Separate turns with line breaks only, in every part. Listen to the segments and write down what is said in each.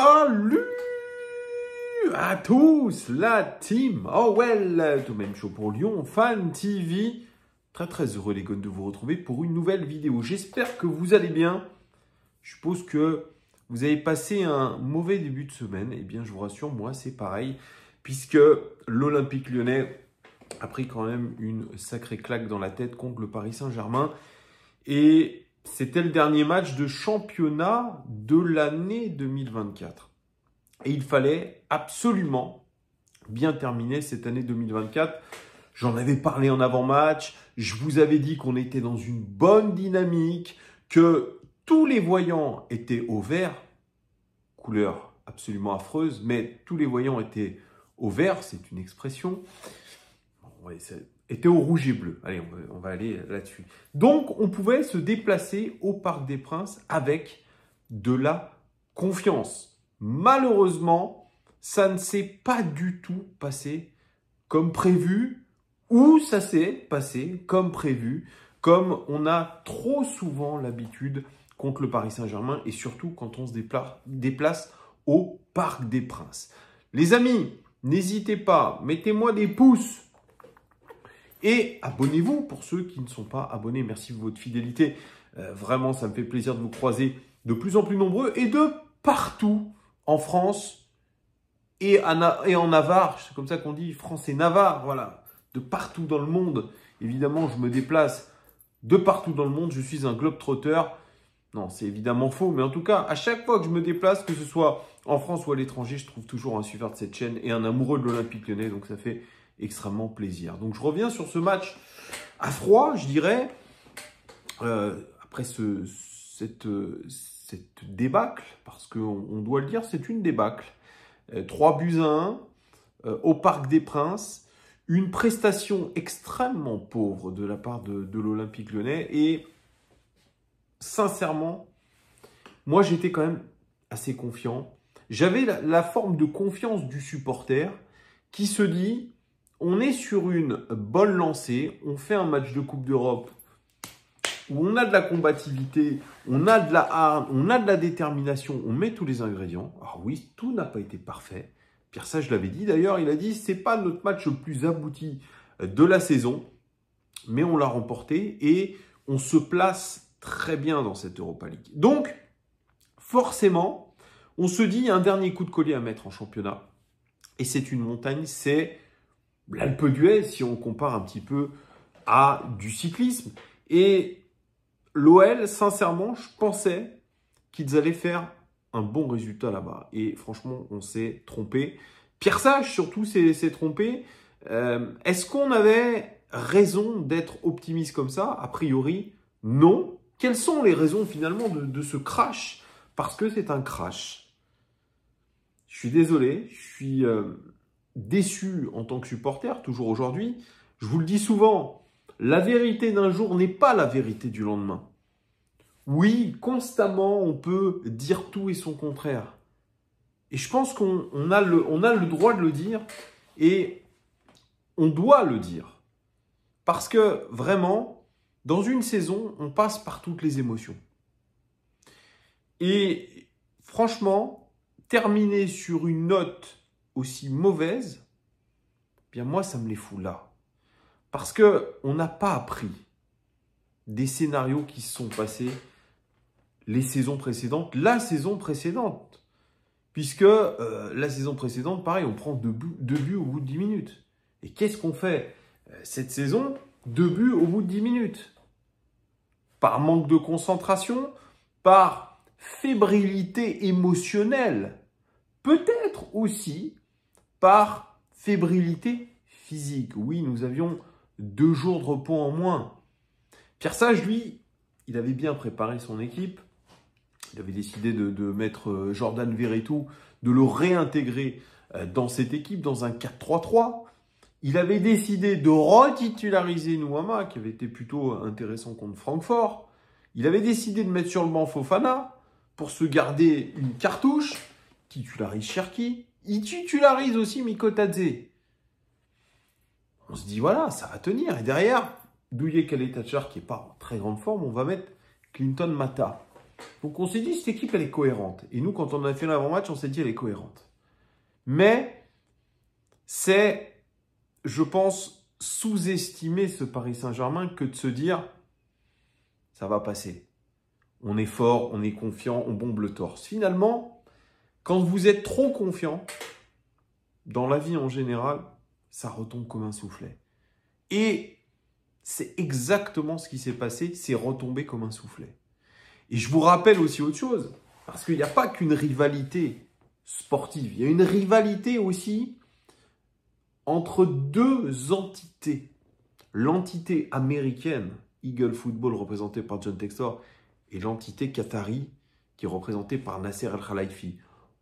Salut à tous, la team Well, tout même chaud pour Lyon, Fan TV. Très heureux les gars de vous retrouver pour une nouvelle vidéo. J'espère que vous allez bien. Je suppose que vous avez passé un mauvais début de semaine. Eh bien, je vous rassure, moi c'est pareil. Puisque l'Olympique Lyonnais a pris quand même une sacrée claque dans la tête contre le Paris Saint-Germain. Et c'était le dernier match de championnat de l'année 2024. Et il fallait absolument bien terminer cette année 2024. J'en avais parlé en avant-match. Je vous avais dit qu'on était dans une bonne dynamique, que tous les voyants étaient au vert. Couleur absolument affreuse, mais tous les voyants étaient au vert, c'est une expression. Était au rouge et bleu. Allez, on va aller là-dessus. Donc, on pouvait se déplacer au Parc des Princes avec de la confiance. Malheureusement, ça ne s'est pas du tout passé comme prévu, ou ça s'est passé comme prévu, comme on a trop souvent l'habitude contre le Paris Saint-Germain, et surtout quand on se déplace au Parc des Princes. Les amis, n'hésitez pas, mettez-moi des pouces. Et abonnez-vous pour ceux qui ne sont pas abonnés. Merci de votre fidélité. Vraiment, ça me fait plaisir de vous croiser de plus en plus nombreux et de partout en France et en Navarre. C'est comme ça qu'on dit, France et Navarre. Voilà, de partout dans le monde. Évidemment, je me déplace de partout dans le monde. Je suis un globe-trotter. Non, c'est évidemment faux. Mais en tout cas, à chaque fois que je me déplace, que ce soit en France ou à l'étranger, je trouve toujours un suiveur de cette chaîne et un amoureux de l'Olympique Lyonnais. Donc, ça fait extrêmement plaisir. Donc, je reviens sur ce match à froid, je dirais, après cette débâcle, parce qu'on doit le dire, c'est une débâcle. 3-1 au Parc des Princes, une prestation extrêmement pauvre de la part de l'Olympique Lyonnais, et sincèrement, moi j'étais quand même assez confiant. J'avais la forme de confiance du supporter qui se dit: on est sur une bonne lancée, on fait un match de Coupe d'Europe où on a de la combativité, on a de la hargne, on a de la détermination, on met tous les ingrédients. Alors oui, tout n'a pas été parfait. Pierre Sage l'avait dit d'ailleurs, il a dit: c'est pas notre match le plus abouti de la saison, mais on l'a remporté et on se place très bien dans cette Europa League. Donc, forcément, on se dit un dernier coup de collier à mettre en championnat. Et c'est une montagne, c'est l'Alpe d'Huez, si on compare un petit peu à du cyclisme. Et l'OL, sincèrement, je pensais qu'ils allaient faire un bon résultat là-bas. Et franchement, on s'est trompé. Pierre Sage, surtout, s'est trompé. Est-ce qu'on avait raison d'être optimiste comme ça? A priori, non. Quelles sont les raisons finalement de ce crash? Parce que c'est un crash. Je suis désolé, je suis déçu en tant que supporter, toujours aujourd'hui. Je vous le dis souvent, la vérité d'un jour n'est pas la vérité du lendemain. Oui, constamment, on peut dire tout et son contraire. Et je pense qu'on a le droit de le dire et on doit le dire. Parce que vraiment, dans une saison, on passe par toutes les émotions. Et franchement, terminer sur une note aussi mauvaise, eh bien moi, ça me les fout là. Parce qu'on n'a pas appris des scénarios qui se sont passés les saisons précédentes, la saison précédente. Puisque la saison précédente, pareil, on prend deux buts au bout de 10 minutes. Et qu'est-ce qu'on fait cette saison? 2 buts au bout de 10 minutes. Par manque de concentration, par fébrilité émotionnelle, peut-être aussi par fébrilité physique. Oui, nous avions 2 jours de repos en moins. Pierre Sage, lui, il avait bien préparé son équipe. Il avait décidé de mettre Jordan Verretou, de le réintégrer dans cette équipe, dans un 4-3-3. Il avait décidé de retitulariser Nuama, qui avait été plutôt intéressant contre Francfort. Il avait décidé de mettre sur le banc Fofana pour se garder une cartouche. Il titularise Cherki. Il titularise aussi Mikotadze. On se dit, voilà, ça va tenir. Et derrière, Douye Kaletacher, qui n'est pas en très grande forme, on va mettre Clinton Mata. Donc on s'est dit, cette équipe, elle est cohérente. Et nous, quand on a fait l'avant-match, on s'est dit, elle est cohérente. Mais c'est, je pense, sous-estimer ce Paris Saint-Germain que de se dire, ça va passer. On est fort, on est confiant, on bombe le torse. Finalement, quand vous êtes trop confiant, dans la vie en général, ça retombe comme un soufflet. Et c'est exactement ce qui s'est passé, c'est retombé comme un soufflet. Et je vous rappelle aussi autre chose, parce qu'il n'y a pas qu'une rivalité sportive, il y a une rivalité aussi entre deux entités. L'entité américaine, Eagle Football, représentée par John Textor, et l'entité qatari, qui est représentée par Nasser Al-Khelaifi.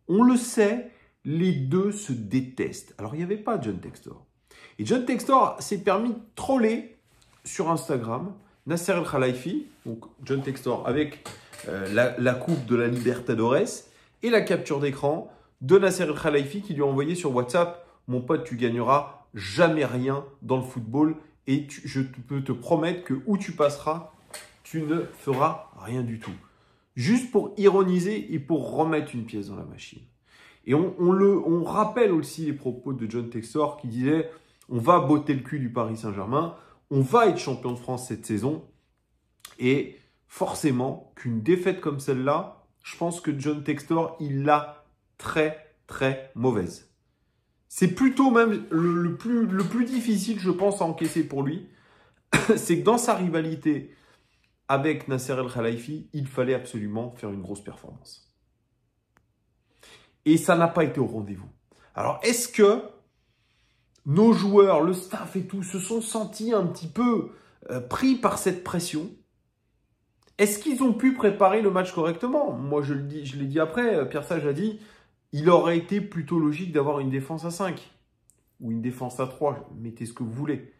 On le sait, les deux se détestent. Alors, il n'y avait pas John Textor. Et John Textor s'est permis de troller sur Instagram Nasser Al-Khelaifi, donc John Textor, avec la coupe de la Libertadores et la capture d'écran de Nasser Al-Khelaifi qui lui a envoyé sur WhatsApp « Mon pote, tu gagneras jamais rien dans le football et je peux te promettre que où tu passeras, tu ne feras rien du tout. » Juste pour ironiser et pour remettre une pièce dans la machine. Et on rappelle aussi les propos de John Textor qui disait « On va botter le cul du Paris Saint-Germain, on va être champion de France cette saison. » Et forcément, qu'une défaite comme celle-là, je pense que John Textor, il l'a très, très mauvaise. C'est plutôt même le plus difficile, je pense, à encaisser pour lui. C'est que dans sa rivalité avec Nasser El-Khelaifi, il fallait absolument faire une grosse performance. Et ça n'a pas été au rendez-vous. Alors, est-ce que nos joueurs, le staff et tout, se sont sentis un petit peu pris par cette pression? Est-ce qu'ils ont pu préparer le match correctement? Moi, je l'ai dit après, Pierre Sage a dit, il aurait été plutôt logique d'avoir une défense à 5 ou une défense à 3, mettez ce que vous voulez.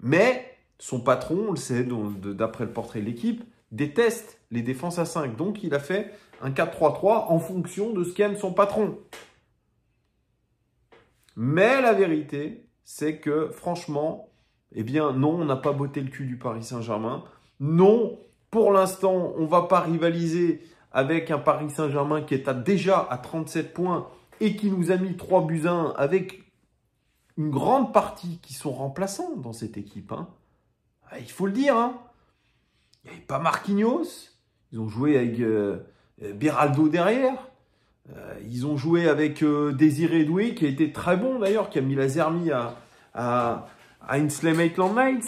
Mais son patron, on le sait, d'après le portrait de l'équipe, déteste les défenses à 5. Donc, il a fait un 4-3-3 en fonction de ce qu'aime son patron. Mais la vérité, c'est que franchement, eh bien non, on n'a pas botté le cul du Paris Saint-Germain. Non, pour l'instant, on ne va pas rivaliser avec un Paris Saint-Germain qui est déjà à 37 points et qui nous a mis 3 buts à 1 avec une grande partie qui sont remplaçants dans cette équipe. Hein. Il faut le dire. Hein. Il n'y avait pas Marquinhos. Ils ont joué avec Beraldo derrière. Ils ont joué avec Désiré Doué, qui a été très bon d'ailleurs, qui a mis la Zermi à Ainsley Maitland Niles.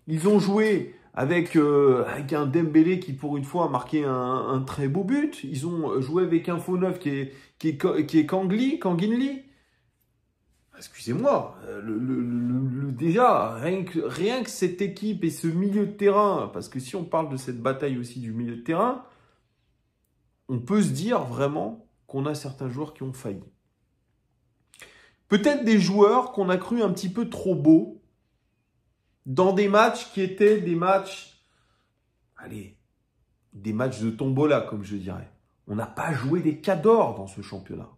Ils ont joué avec un Dembélé qui, pour une fois, a marqué un très beau but. Ils ont joué avec un faux neuf qui est Kanginli. Excusez-moi, déjà, rien que cette équipe et ce milieu de terrain, parce que si on parle de cette bataille aussi du milieu de terrain, on peut se dire vraiment qu'on a certains joueurs qui ont failli. Peut-être des joueurs qu'on a cru un petit peu trop beaux dans des matchs qui étaient des matchs, des matchs de tombola, comme je dirais. On n'a pas joué des cadors dans ce championnat.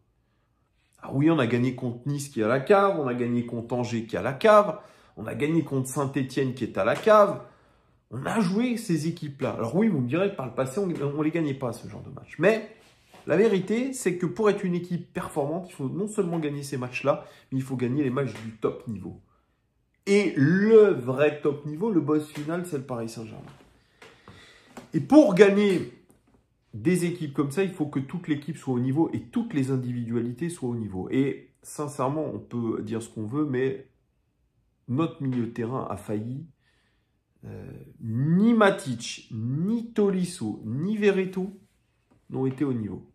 Ah oui, on a gagné contre Nice qui est à la cave, on a gagné contre Angers qui est à la cave, on a gagné contre Saint-Etienne qui est à la cave. On a joué ces équipes-là. Alors oui, vous me direz, par le passé, on ne les gagnait pas, ce genre de match. Mais la vérité, c'est que pour être une équipe performante, il faut non seulement gagner ces matchs-là, mais il faut gagner les matchs du top niveau. Et le vrai top niveau, le boss final, c'est le Paris Saint-Germain. Et pour gagner des équipes comme ça, il faut que toute l'équipe soit au niveau et toutes les individualités soient au niveau. Et sincèrement, on peut dire ce qu'on veut, mais notre milieu de terrain a failli. Ni Matic, ni Tolisso, ni Verretou n'ont été au niveau.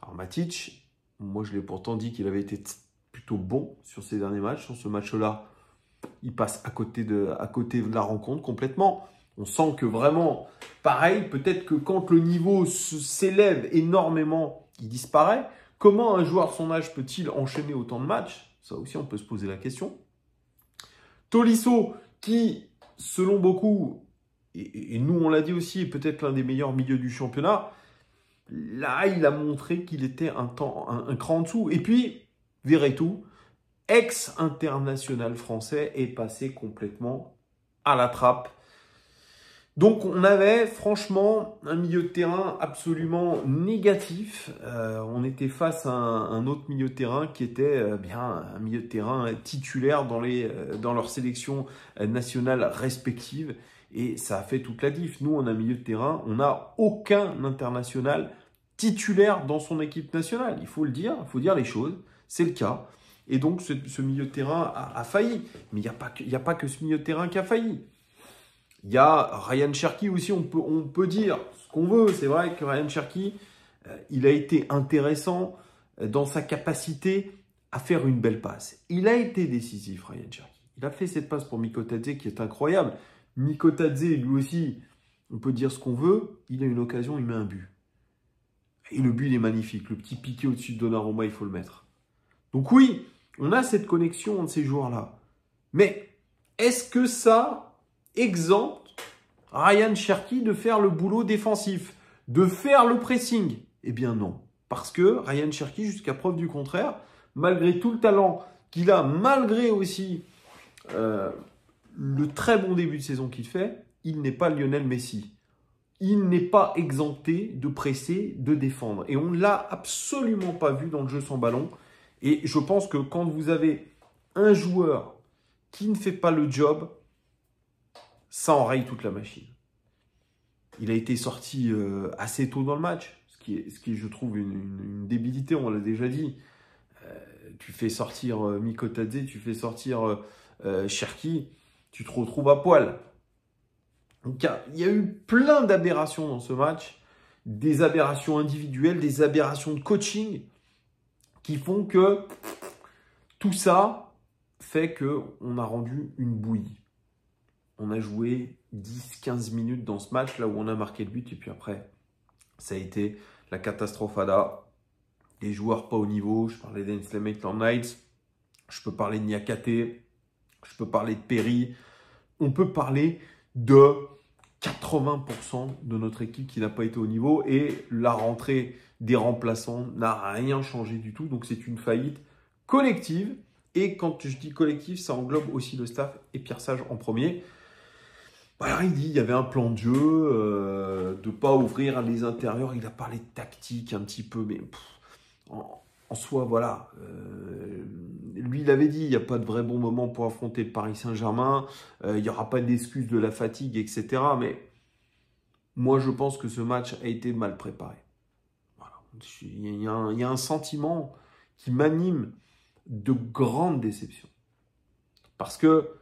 Alors Matic, moi je l'ai pourtant dit qu'il avait été plutôt bon sur ces derniers matchs. Sur ce match-là, il passe à côté de la rencontre complètement. On sent que vraiment, pareil, peut-être que quand le niveau s'élève énormément, il disparaît. Comment un joueur de son âge peut-il enchaîner autant de matchs? Ça aussi, on peut se poser la question. Tolisso, qui, selon beaucoup, et nous on l'a dit aussi, est peut-être l'un des meilleurs milieux du championnat, là, il a montré qu'il était un cran en dessous. Et puis, Verretou, ex-international français, est passé complètement à la trappe. Donc on avait franchement un milieu de terrain absolument négatif. On était face à un autre milieu de terrain qui était bien un milieu de terrain titulaire dans leurs sélections nationales respectives. Et ça a fait toute la diff. Nous, on a un milieu de terrain, on n'a aucun international titulaire dans son équipe nationale. Il faut le dire, il faut dire les choses. C'est le cas. Et donc ce milieu de terrain a failli. Mais il n'y a pas que ce milieu de terrain qui a failli. Il y a Ryan Cherki aussi, on peut dire ce qu'on veut. C'est vrai que Ryan Cherki, il a été intéressant dans sa capacité à faire une belle passe. Il a été décisif, Ryan Cherki. Il a fait cette passe pour Mikotadze qui est incroyable. Mikotadze, lui aussi, on peut dire ce qu'on veut. Il a une occasion, il met un but. Et le but, il est magnifique. Le petit piqué au-dessus de Donnarumma, il faut le mettre. Donc oui, on a cette connexion entre ces joueurs-là. Mais est-ce que ça exempte Ryan Cherki de faire le boulot défensif, de faire le pressing? Eh bien non. Parce que Ryan Cherki, jusqu'à preuve du contraire, malgré tout le talent qu'il a, malgré aussi le très bon début de saison qu'il fait, il n'est pas Lionel Messi. Il n'est pas exempté de presser, de défendre. Et on ne l'a absolument pas vu dans le jeu sans ballon. Et je pense que quand vous avez un joueur qui ne fait pas le job, ça enraye toute la machine. Il a été sorti assez tôt dans le match, ce qui est je trouve, une débilité, on l'a déjà dit. Tu fais sortir Mikotadze, tu fais sortir Cherki, tu te retrouves à poil. Donc il y a eu plein d'aberrations dans ce match, des aberrations individuelles, des aberrations de coaching, qui font que tout ça fait qu'on a rendu une bouillie. On a joué 10-15 minutes dans ce match, là où on a marqué le but. Et puis après, ça a été la catastrophada. Les joueurs pas au niveau. Je parlais d'Ainslie Maitland-Niles. Je peux parler de Niakate. Je peux parler de Perry. On peut parler de 80% de notre équipe qui n'a pas été au niveau. Et la rentrée des remplaçants n'a rien changé du tout. Donc c'est une faillite collective. Et quand je dis collective, ça englobe aussi le staff et Pierre Sage en premier. Alors il dit qu'il y avait un plan de jeu, de ne pas ouvrir les intérieurs. Il a parlé de tactique un petit peu, mais en soi, voilà. Lui, il avait dit, il n'y a pas de vrai bon moment pour affronter le Paris Saint-Germain. Il n'y aura pas d'excuse de la fatigue, etc. Mais moi, je pense que ce match a été mal préparé. Voilà. Il y a un sentiment qui m'anime de grande déception. Parce que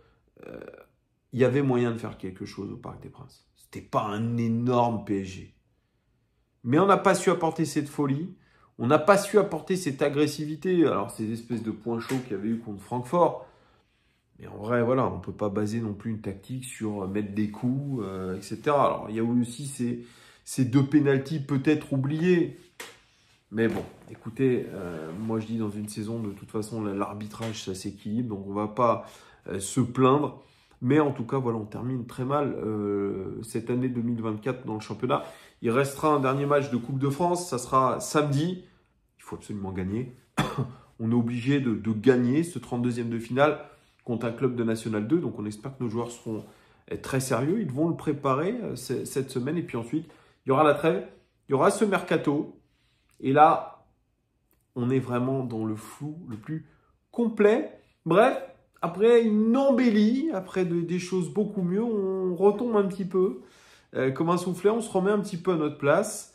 il y avait moyen de faire quelque chose au Parc des Princes. Ce n'était pas un énorme PSG. Mais on n'a pas su apporter cette folie. On n'a pas su apporter cette agressivité. Alors, ces espèces de points chauds qu'il y avait eu contre Francfort. Mais en vrai, voilà, on ne peut pas baser non plus une tactique sur mettre des coups, etc. Alors, il y a eu aussi ces deux pénaltys peut-être oubliés. Mais bon, écoutez, moi je dis dans une saison, de toute façon, l'arbitrage, ça s'équilibre. Donc, on ne va pas se plaindre. Mais en tout cas, voilà, on termine très mal cette année 2024 dans le championnat. Il restera un dernier match de Coupe de France. Ça sera samedi. Il faut absolument gagner. On est obligé de gagner ce 32e de finale contre un club de National 2. Donc, on espère que nos joueurs seront très sérieux. Ils vont le préparer cette semaine. Et puis ensuite, il y aura la trêve. Il y aura ce mercato. Et là, on est vraiment dans le flou le plus complet. Bref. Après une embellie, après des choses beaucoup mieux, on retombe un petit peu comme un soufflet, on se remet un petit peu à notre place.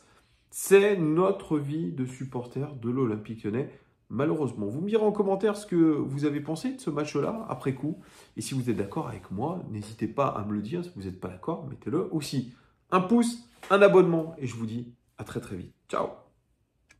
C'est notre vie de supporter de l'Olympique Lyonnais, malheureusement. Vous me direz en commentaire ce que vous avez pensé de ce match-là, après coup. Et si vous êtes d'accord avec moi, n'hésitez pas à me le dire. Si vous n'êtes pas d'accord, mettez-le aussi. Un pouce, un abonnement, et je vous dis à très très vite. Ciao!